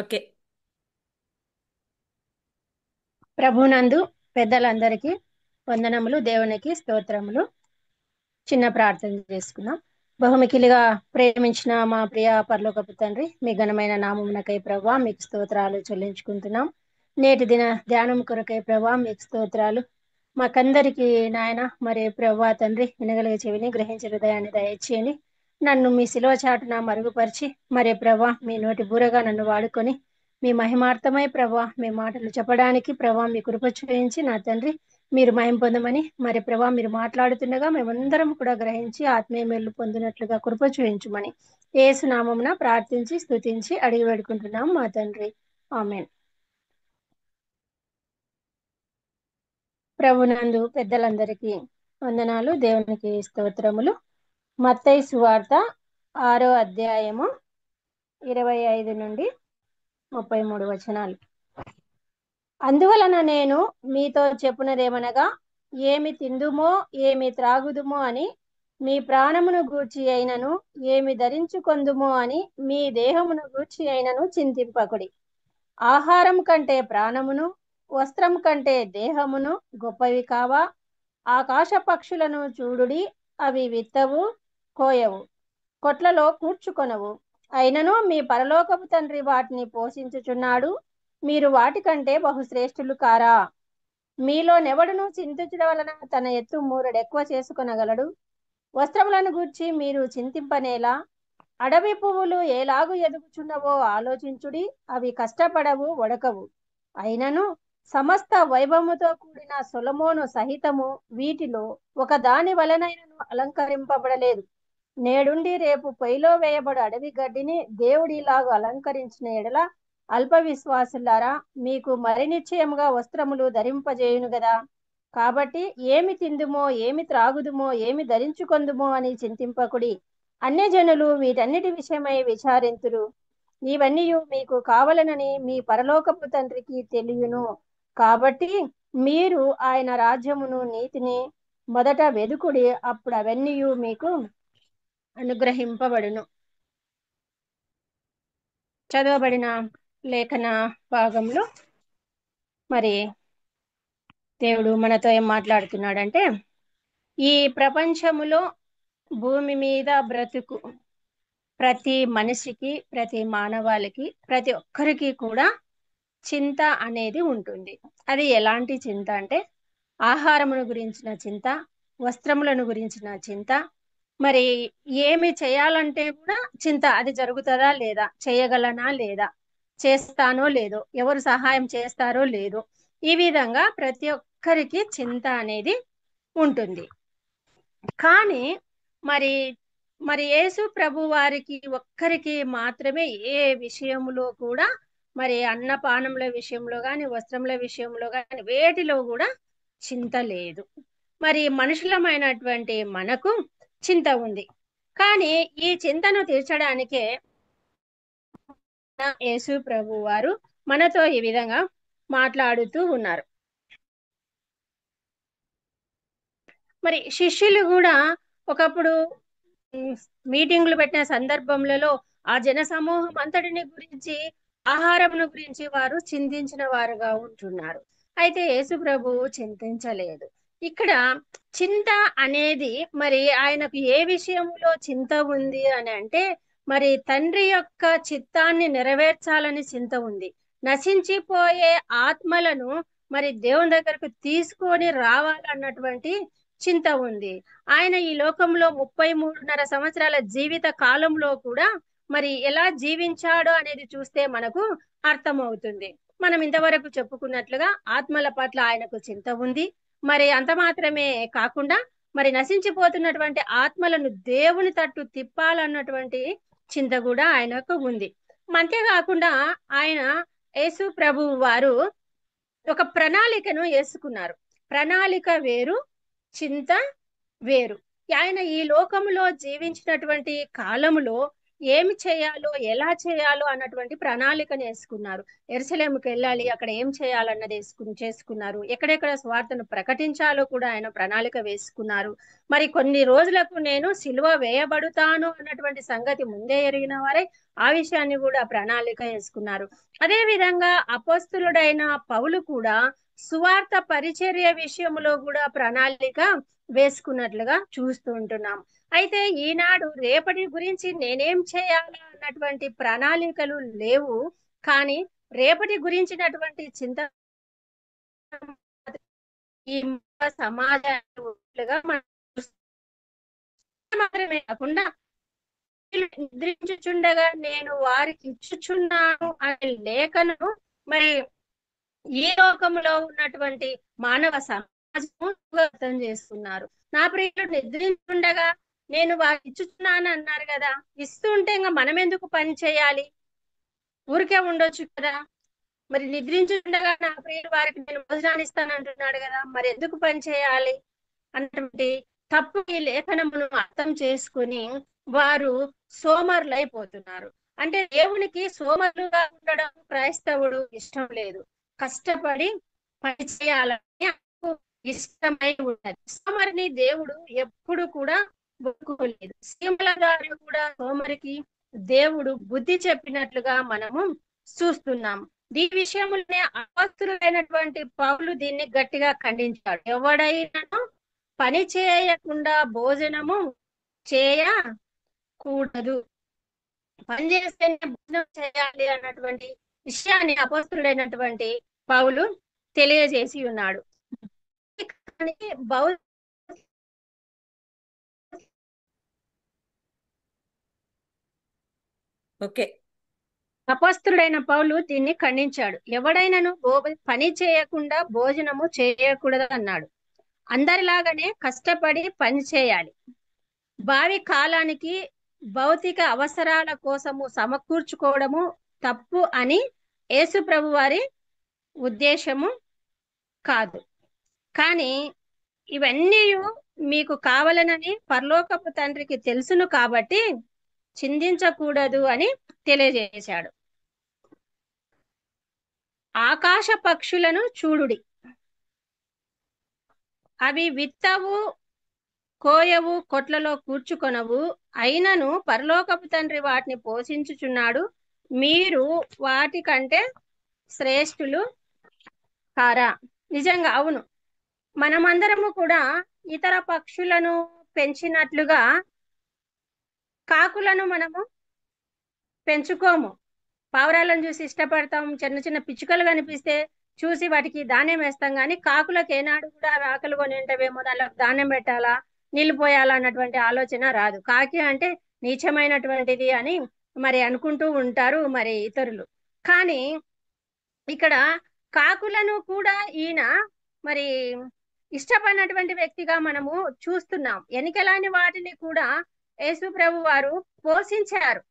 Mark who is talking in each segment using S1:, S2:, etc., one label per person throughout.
S1: Okay.
S2: ప్రభునందు పెద్దలందరికీ వందనములు, దేవునికి స్తోత్రములు. చిన్న ప్రార్థన చేసుకుందాం. బహుమికిలిగా ప్రేమించిన మా ప్రియ పరలోకపు తండ్రి, మీ ఘనమైన నామమునకై ప్రభా మీకు స్తోత్రాలు చెల్లించుకుంటున్నాం. నేటి దిన ధ్యానం కొరకై ప్రభా మీకు స్తోత్రాలు. మాకందరికి నాయన మరి ప్రభా తండ్రి వినగలిగే చెవిని, గ్రహించే హృదయాన్ని దయచేయండి. నన్ను మీ శిలువ చాటున మరుగుపరిచి మరి ప్రభా మీ నోటి బూరగా నన్ను వాడుకొని మీ మహిమార్థమై ప్రభా మీ మాటలు చెప్పడానికి ప్రభా మీ కృప చూపించి నా తండ్రి మీరు మహిమ పొందమని మరి ప్రభా మీరు మాట్లాడుతుండగా మేమందరం కూడా గ్రహించి ఆత్మీయ మేలు పొందినట్లుగా కృప చూపించమని యేసు నామమున ప్రార్థించి స్తుతించి అడిగి వేడుకుంటున్నాం మా తండ్రి. ఆమేన్. ప్రభునందు పెద్దలందరికీ వందనాలు, దేవునికి స్తోత్రములు. మత్తయి సువార్త 6వ అధ్యాయము 25 నుండి 33 వచనాలు. అందువలన నేను మీతో చెప్పునదేమనగా, ఏమి తిందుమో ఏమి త్రాగుదుమో అని మీ ప్రాణమును గూర్చి అయినను, ఏమి ధరించుకొందుమో అని మీ దేహమును గూర్చి అయినను చింతింపకుడి. ఆహారం కంటే ప్రాణమును, వస్త్రం కంటే దేహమును గొప్పవి కావా? ఆకాశ పక్షులను చూడుడి, అవి విత్తవు, కోయవు, కొట్లలో కూర్చుకొనవు, అయినను మీ పరలోకపు తండ్రి వాటిని పోషించుచున్నాడు. మీరు వాటికంటే బహుశ్రేష్ఠులు కారా? మీలో నెవడును చింతించడం వలన తన ఎత్తు మూరెడు ఎక్కువ చేసుకొనగలడు? వస్త్రములను గూర్చి మీరు చింతింపనేలా? అడవి పువ్వులు ఎలాగు ఎదుగుచున్నవో ఆలోచించుడి. అవి కష్టపడవు, వడకవు. అయినను సమస్త వైభవముతో కూడిన సొలొమోను సహితము వీటిలో ఒక దాని వలనైనను అలంకరింపబడలేదు. నేడుండి రేపు పొయ్యిలో వేయబడు అడవి గడ్డిని దేవుడు ఇలాగు అలంకరించిన ఎడల అల్ప విశ్వాసులారా, మీకు మరి నిశ్చయముగా వస్త్రములు ధరింపజేయును గదా. కాబట్టి ఏమి తిందుమో ఏమి త్రాగుదుమో ఏమి ధరించుకొందుమో అని చింతింపకుడి. అన్యజనులు వీటన్నిటి విషయమై విచారింతురు. ఇవన్నీ మీకు కావలనని మీ పరలోకపు తండ్రికి తెలియను. కాబట్టి మీరు ఆయన రాజ్యమును నీతిని మొదట వెదుకుడి, అప్పుడు అవన్నీ మీకు అనుగ్రహింపబడును. చదవబడిన లేఖన భాగంలో మరి దేవుడు మనతో ఏం మాట్లాడుతున్నాడంటే, ఈ ప్రపంచములో భూమి మీద బ్రతుకు ప్రతి మనిషికి, ప్రతి మానవాళికి, ప్రతి ఒక్కరికి కూడా చింత అనేది ఉంటుంది. అది ఎలాంటి చింత అంటే, ఆహారమును గురించిన చింత, వస్త్రములను గురించిన చింత, మరి ఏమి చేయాలంటే కూడా చింత. అది జరుగుతుందా లేదా, చేయగలనా లేదా, చేస్తానో లేదో, ఎవరు సహాయం చేస్తారో లేదో, ఈ విధంగా ప్రతి ఒక్కరికి చింత అనేది ఉంటుంది. కానీ మరి మరి యేసు ప్రభు వారికి ఒక్కరికి మాత్రమే ఏ విషయములో కూడా మరి అన్నపానముల విషయంలో కానీ, వస్త్రముల విషయంలో కానీ, వేటిలో కూడా చింత లేదు. మరి మనుషులమైనటువంటి మనకు చింత ఉంది. కానీ ఈ చింతను తీర్చడానికే యేసు ప్రభు వారు మనతో ఈ విధంగా మాట్లాడుతూ ఉన్నారు. మరి శిష్యులు కూడా ఒకప్పుడు మీటింగ్లు పెట్టిన సందర్భములలో ఆ జన సమూహం అంతటిని గురించి, ఆహారమును గురించి వారు చింతించిన వారుగా ఉంటున్నారు. అయితే యేసు ప్రభువు చింతించలేదు. ఇక్కడ చింత అనేది మరి ఆయనకు ఏ విషయంలో చింత ఉంది అని అంటే, మరి తండ్రి యొక్క చిత్తాన్ని నెరవేర్చాలని చింత ఉంది. నశించిపోయే ఆత్మలను మరి దేవుని దగ్గరకు తీసుకొని రావాలన్నటువంటి చింత ఉంది. ఆయన ఈ లోకంలో 33.5 సంవత్సరాల జీవిత కాలంలో కూడా మరి ఎలా జీవించాడో అనేది చూస్తే మనకు అర్థమవుతుంది. మనం ఇంతవరకు చెప్పుకున్నట్లుగా ఆత్మల పట్ల ఆయనకు చింత ఉంది. మరి అంత మాత్రమే కాకుండా మరి నశించిపోతున్నటువంటి ఆత్మలను దేవుని తట్టు తిప్పాలన్నటువంటి చింత కూడా ఆయనకు ఉంది. అంతేకాకుండా ఆయన యేసు ప్రభువు వారు ఒక ప్రణాళికను వేసుకున్నారు. ప్రణాళిక వేరు, చింత వేరు. ఆయన ఈ లోకములో జీవించినటువంటి కాలములో ఏమి చేయాలో, ఎలా చేయాలో అన్నటువంటి ప్రణాళికను వేసుకున్నారు. యెరూషలేముకి వెళ్ళాలి, అక్కడ ఏం చేయాలన్నది చేసుకున్నారు. ఎక్కడెక్కడ స్వార్థను ప్రకటించాలో కూడా ఆయన ప్రణాళిక వేసుకున్నారు. మరి కొన్ని రోజులకు నేను సిలువ వేయబడుతాను అన్నటువంటి సంగతి ముందే ఎరిగిన వారే ఆ విషయాన్ని కూడా ప్రణాళిక వేసుకున్నారు. అదే విధంగా అపోస్తులుడైన పౌలు కూడా సువార్త పరిచర్య విషయంలో కూడా ప్రణాళిక వేసుకున్నట్లుగా చూస్తూ ఉంటున్నాం. అయితే ఈనాడు రేపటి గురించి నేనేం చేయాలా అన్నటువంటి ప్రణాళికలు లేవు, కానీ రేపటి గురించినటువంటి చింత ఈ సమాజంగా మనం మాత్రమే కాకుండా నిద్రించుచుండగా నేను వారికి ఇచ్చుచున్నాను అనే లేఖను మరి ఈ లోకంలో ఉన్నటువంటి మానవ సమాజము అర్థం చేసుకున్నారు. నా ప్రియుడు నిద్రించుండగా నేను వారికి ఇచ్చుచున్నాను అన్నారు కదా, ఇస్తుంటే ఇంకా మనం ఎందుకు పని చేయాలి, ఊరికే ఉండొచ్చు కదా. మరి నిద్రించుండగా నా ప్రియుడు వారికి నేను భోజనాన్ని ఇస్తాను అంటున్నాడు కదా, మరి ఎందుకు పని చేయాలి అన్నటువంటి తప్పు ఈ లేఖనమును అర్థం చేసుకుని వారు సోమరులైపోతున్నారు. అంటే దేవునికి సోమరులుగా ఉండడం క్రైస్తవుడు ఇష్టం లేదు. కష్టపడి పని చేయాలని నాకు ఇష్టమై ఉన్నది. సోమరిని దేవుడు ఎప్పుడు కూడా ఒప్పుకోలేదు. సీమల గారు కూడా సోమరికి దేవుడు బుద్ధి చెప్పినట్లుగా మనము చూస్తున్నాం. ఈ విషయంలోనే అపస్తులైనటువంటి పౌలు దీన్ని గట్టిగా ఖండించాడు. ఎవడైనా పని చేయకుండా భోజనము చేయకూడదు, పని చేస్తేనే భోజనం చేయాలి అన్నటువంటి విషయాన్ని అపస్తుడైనటువంటి పౌలు తెలియజేసి ఉన్నాడు.
S1: ఓకే,
S2: అపస్తుడైన పౌలు దీన్ని ఖండించాడు. ఎవడైనాను పని చేయకుండా భోజనము చేయకూడదు అన్నాడు. అందరిలాగానే కష్టపడి పని చేయాలి. భావి కాలానికి భౌతిక అవసరాల కోసము సమకూర్చుకోవడము తప్పు అని యేసు ప్రభు వారి ఉద్దేశము కాదు. కానీ ఇవన్నీ మీకు కావాలనని పరలోకపు తండ్రికి తెలుసును కాబట్టి చిందించకూడదు అని తెలియజేశాడు. ఆకాశ పక్షులను చూడుడి, అవి విత్తవు, కోయవు, కొట్లలో కూర్చుకొనవు, అయినను పరలోకపు తండ్రి వాటిని పోషించుచున్నాడు. మీరు వాటి కంటే శ్రేష్ఠులు కారా? నిజంగా అవును. మనమందరము కూడా ఇతర పక్షులను పెంచినట్లుగా కాకులను మనము పెంచుకోము. పావురాలను చూసి ఇష్టపడతాం, చిన్న చిన్న పిచ్చుకలు కనిపిస్తే చూసి వాటికి ధాన్యం వేస్తాం. కానీ కాకులకు ఏనాడు కూడా ఆకలి కొని ఉంటవేమో, దానికి ధాన్యం పెట్టాలా, నీళ్లు పోయాలా అన్నటువంటి ఆలోచన రాదు. కాకి అంటే నీచమైనటువంటిది అని మరి అనుకుంటూ ఉంటారు మరి ఇతరులు. కానీ ఇక్కడ కాకులను కూడా ఈయన మరి ఇష్టపడినటువంటి వ్యక్తిగా మనము చూస్తున్నాం. ఎనికెలాని వాటిని కూడా యేసు ప్రభు వారు పోషించారు.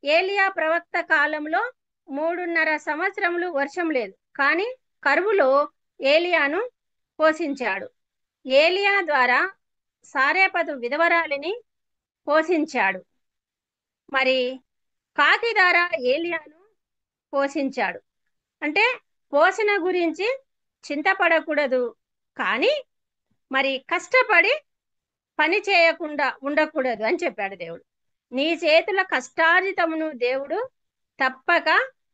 S2: ఏలియా ప్రవక్త కాలంలో 3.5 సంవత్సరములు వర్షం లేదు, కానీ కరువులో ఏలియాను పోషించాడు. ఏలియా ద్వారా సారేపదు విధవరాలిని పోషించాడు. మరి కాకి ద్వారా ఏలియాను పోషించాడు. అంటే పోషణ గురించి చింతపడకూడదు, కానీ మరి కష్టపడి పని చేయకుండా ఉండకూడదు అని చెప్పాడు దేవుడు. నీ చేతుల కష్టార్జితమును దేవుడు తప్పక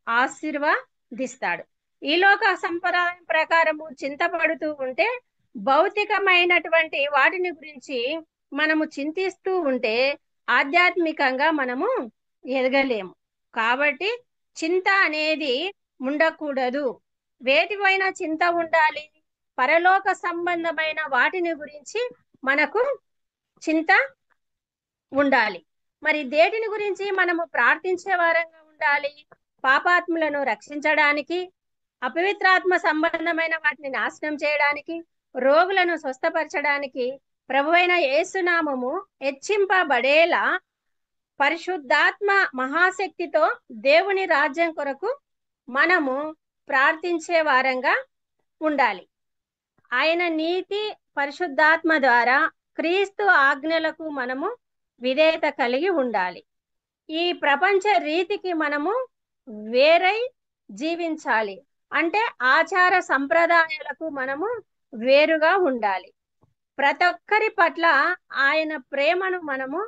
S2: ఆశీర్వదిస్తాడు. ఈ లోక సంప్రదాయం ప్రకారము చింతపడుతూ ఉంటే, భౌతికమైనటువంటి వాటిని గురించి మనము చింతిస్తూ ఉంటే ఆధ్యాత్మికంగా మనము ఎదగలేము. కాబట్టి చింత అనేది ఉండకూడదు. వేటిపైన చింత ఉండాలి? పరలోక సంబంధమైన వాటిని గురించి మనకు చింత ఉండాలి. మరి దేటిని గురించి మనము ప్రార్థించే వారంగా ఉండాలి? పాపాత్ములను రక్షించడానికి, అపవిత్రాత్మ సంబంధమైన వాటిని నాశనం చేయడానికి, రోగులను స్వస్థపరచడానికి, ప్రభువైన యేసునామము హెచ్చింపబడేలా పరిశుద్ధాత్మ మహాశక్తితో దేవుని రాజ్యం కొరకు మనము ప్రార్థించే వారంగా ఉండాలి. ఆయన నీతి పరిశుద్ధాత్మ ద్వారా క్రీస్తు ఆజ్ఞలకు మనము విధేయత కలిగి ఉండాలి. ఈ ప్రపంచ రీతికి మనము వేరై జీవించాలి. అంటే ఆచార సంప్రదాయాలకు మనము వేరుగా ఉండాలి. ప్రతి ఒక్కరి పట్ల ఆయన ప్రేమను మనము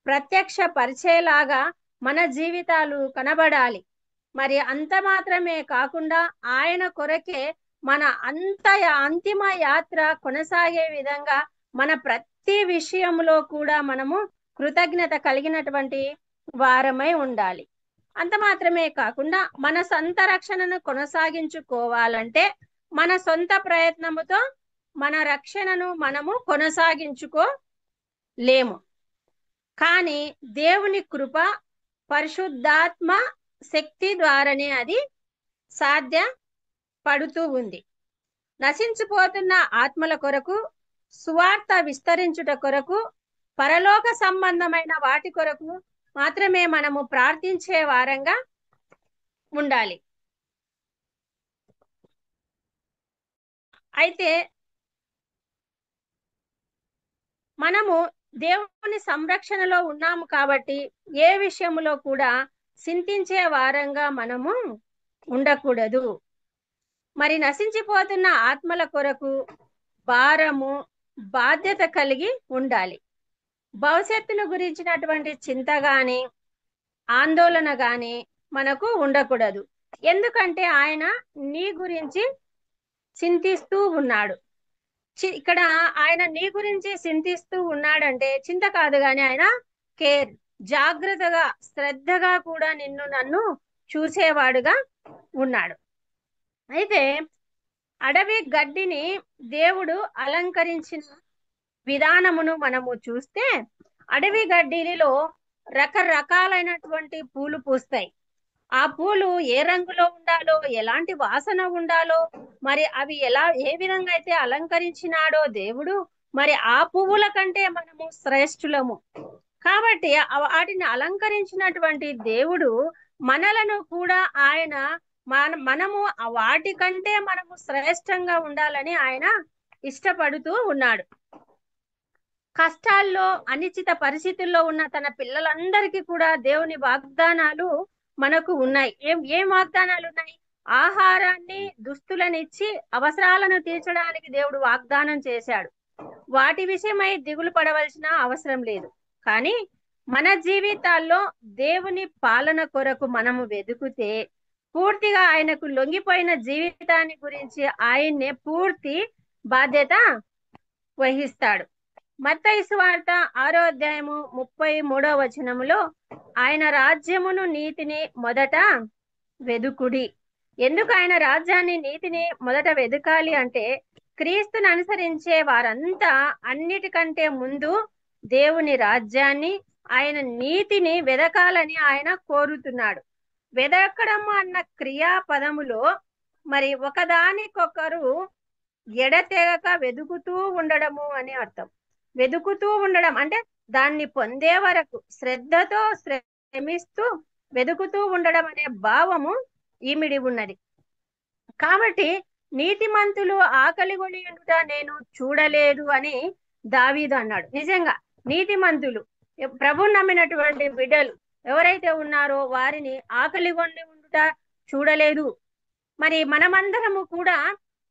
S2: ప్రత్యక్ష పరిచేలాగా మన జీవితాలు కనబడాలి. మరి అంత మాత్రమే కాకుండా ఆయన కొరకే మన అంతిమ యాత్ర కొనసాగే విధంగా మన ప్రతి విషయంలో కూడా మనము కృతజ్ఞత కలిగినటువంటి వారమై ఉండాలి. అంత మాత్రమే కాకుండా మన సొంత రక్షణను కొనసాగించుకోవాలంటే మన సొంత ప్రయత్నముతో మన రక్షణను మనము కొనసాగించుకోలేము. కానీ దేవుని కృప, పరిశుద్ధాత్మ శక్తి ద్వారానే అది సాధ్యపడుతూ ఉంది. నశించిపోతున్న ఆత్మల కొరకు, సువార్త విస్తరించుట కొరకు, పరలోక సంబంధమైన వాటి కొరకు మాత్రమే మనము ప్రార్థించే వారంగా ఉండాలి. అయితే మనము దేవుని సంరక్షణలో ఉన్నాము కాబట్టి ఏ విషయంలో కూడా చింతించే వారంగా మనము ఉండకూడదు. మరి నశించిపోతున్న ఆత్మల కొరకు భారము, బాధ్యత కలిగి ఉండాలి. భవిష్యత్తును గురించినటువంటి చింత గాని, ఆందోళన గాని మనకు ఉండకూడదు. ఎందుకంటే ఆయన నీ గురించి చింతిస్తూ ఉన్నాడు. ఇక్కడ ఆయన నీ గురించి చింతిస్తూ ఉన్నాడంటే చింత కాదు గాని ఆయన కేర్, జాగ్రత్తగా, శ్రద్ధగా కూడా నన్ను చూసేవాడుగా ఉన్నాడు. అయితే అడవి గడ్డిని దేవుడు అలంకరించిన విధానమును మనము చూస్తే అడవి గడ్డిలో రకరకాలైనటువంటి పూలు పూస్తాయి. ఆ పూలు ఏ రంగులో ఉండాలో, ఎలాంటి వాసన ఉండాలో, మరి అవి ఏ విధంగా అయితే అలంకరించినాడో దేవుడు, మరి ఆ పువ్వుల కంటే మనము శ్రేష్ఠులము. కాబట్టి వాటిని అలంకరించినటువంటి దేవుడు మనలను కూడా ఆయన మనము వాటికంటే మనము శ్రేష్టంగా ఉండాలని ఆయన ఇష్టపడుతూ ఉన్నాడు. కష్టాల్లో, అనిశ్చిత పరిస్థితుల్లో ఉన్న తన పిల్లలందరికీ కూడా దేవుని వాగ్దానాలు మనకు ఉన్నాయి. ఏం వాగ్దానాలు ఉన్నాయి? ఆహారాన్ని, దుస్తులనిచ్చి అవసరాలను తీర్చడానికి దేవుడు వాగ్దానం చేశాడు. వాటి విషయమై దిగులు పడవలసిన అవసరం లేదు. కానీ మన జీవితాల్లో దేవుని పాలన కొరకు మనము వెతుకుతే పూర్తిగా ఆయనకు లొంగిపోయిన జీవితాన్ని గురించి ఆయన్నే పూర్తి బాధ్యత వహిస్తాడు. మత్తయి సువార్త 6వ అధ్యాయము 33వ వచనములో ఆయన రాజ్యమును, నీతిని మొదట వెదుకుడి. ఎందుకు ఆయన రాజ్యాన్ని, నీతిని మొదట వెదకాలి అంటే క్రీస్తుని అనుసరించే వారంతా అన్నిటికంటే ముందు దేవుని రాజ్యాన్ని, ఆయన నీతిని వెదకాలని ఆయన కోరుతున్నాడు. వెదకడం అన్న క్రియాపదములో మరి ఒకదానికొకరు ఎడతెగక వెదుకుతూ ఉండడము అని అర్థం. వెదుకుతూ ఉండడం అంటే దాన్ని పొందే వరకు శ్రద్ధతో శ్రమిస్తూ వెదుకుతూ ఉండడం అనే భావము ఈమిడి ఉన్నది. కాబట్టి నీతిమంతులు ఆకలి కొని ఉండుట నేను చూడలేదు అని దావీదు అన్నాడు. నిజంగా నీతిమంతులు, ప్రభు నమ్మినటువంటి బిడ్డలు ఎవరైతే ఉన్నారో వారిని ఆకలి కొని ఉండుట చూడలేదు. మరి మనమందరము కూడా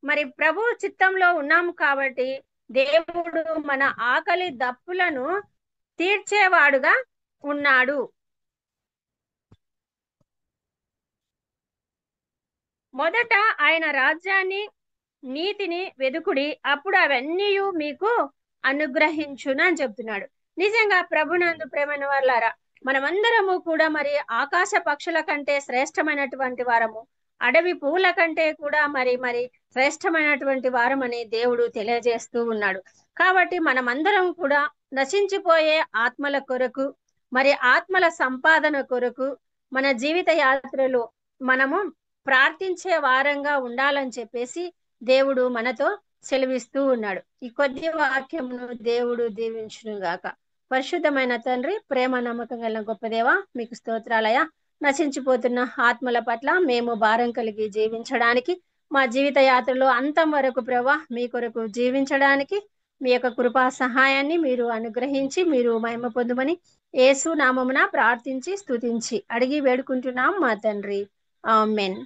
S2: మరి ప్రభు చిత్తంలో ఉన్నాము కాబట్టి దేవుడు మన ఆకలి దప్పులను తీర్చేవాడుగా ఉన్నాడు. మొదట ఆయన రాజ్యాన్ని, నీతిని వెదుకుడి, అప్పుడు అవన్నీ మీకు అనుగ్రహించును అని చెప్తున్నాడు. నిజంగా ప్రభునందు ప్రేమైన వారలారా, మనమందరము కూడా మరి ఆకాశ పక్షుల కంటే శ్రేష్టమైనటువంటి వారము, అడవి పువ్వుల కంటే కూడా మరి శ్రేష్టమైనటువంటి వారమని దేవుడు తెలియజేస్తూ ఉన్నాడు. కాబట్టి మనమందరం కూడా నశించిపోయే ఆత్మల కొరకు, మరి ఆత్మల సంపాదన కొరకు మన జీవిత యాత్రలో మనము ప్రార్థించే వారంగా ఉండాలని చెప్పేసి దేవుడు మనతో సెలవిస్తూ ఉన్నాడు. ఈ కొద్ది వాక్యమును దేవుడు దీవించును గాక. పరిశుద్ధమైన తండ్రి, ప్రేమ నమ్మకం గల గొప్ప దేవ, మీకు స్తోత్రాలయ. నశించిపోతున్న ఆత్మల పట్ల మేము భారం కలిగి జీవించడానికి, మా జీవిత యాత్రలో అంతం వరకు ప్రభా మీ కొరకు జీవించడానికి మీ యొక్క కృపా సహాయాన్ని మీరు అనుగ్రహించి మీరు మహిమ పొందుమని యేసు నామమున ప్రార్థించి స్తుతించి అడిగి వేడుకుంటున్నాం మా తండ్రి. ఆమేన్.